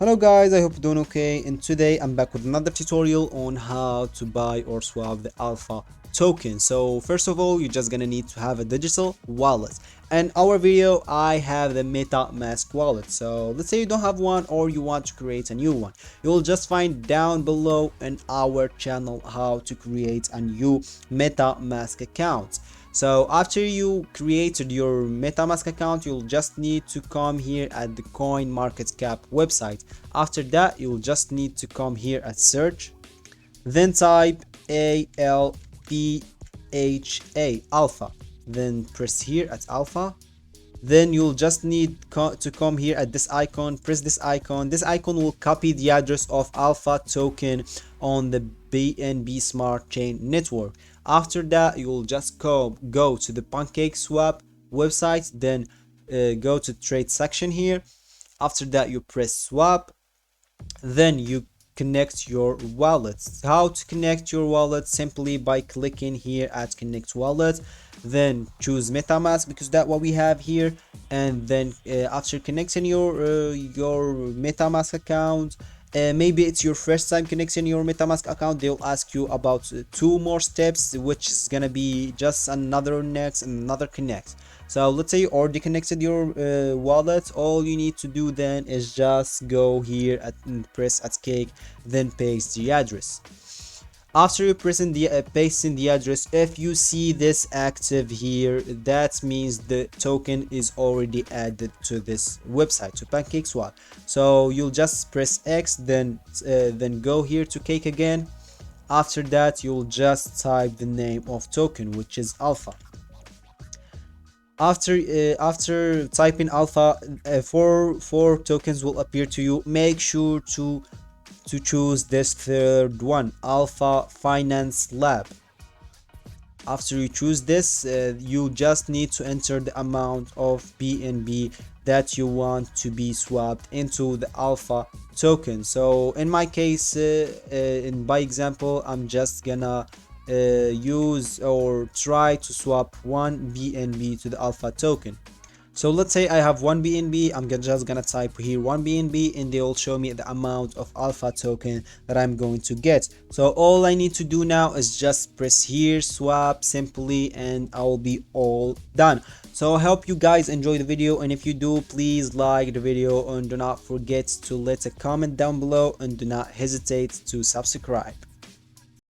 Hello guys, I hope you're doing okay, and today I'm back with another tutorial on how to buy or swap the alpha token. So first of all, you're just gonna need to have a digital wallet. And our video, I have the MetaMask wallet. So let's say you don't have one or you want to create a new one. You'll just find down below in our channel how to create a new MetaMask account. So after you created your MetaMask account, you'll just need to come here at the coin market cap website. After that, you'll just need to come here at search, then type alpha, then press here at alpha. Then you'll just need to come here at this icon, press this icon. This icon will copy the address of alpha token on the BNB smart chain network. After that, you'll just go to the Pancakeswap website, then go to trade section here. After that, you press swap, then you connect your wallet. How to connect your wallet? Simply by clicking here at connect wallet, then choose MetaMask because that's what we have here, and then after connecting your MetaMask account, maybe it's your first time connecting your MetaMask account, they'll ask you about two more steps, which is gonna be just another next and another connect. So let's say you already connected your wallet. All you need to do then is just go here and press at cake, then paste the address. After you pasting the address, if you see this active here, that means the token is already added to this website, to Pancakeswap. So you'll just press X, then go here to cake again. After that, you'll just type the name of token, which is alpha. After typing alpha, four tokens will appear to you. Make sure to choose this third one, Alpha Finance Lab. After you choose this, you just need to enter the amount of BNB that you want to be swapped into the alpha token. So in my case, by example, I'm just gonna use or try to swap 1 BNB to the alpha token. So let's say I have 1 BNB, I'm just gonna type here 1 BNB, and they will show me the amount of alpha token that I'm going to get. So all I need to do now is just press here, swap simply, and I will be all done. So I hope you guys enjoy the video, and if you do, please like the video and do not forget to let a comment down below, and do not hesitate to subscribe.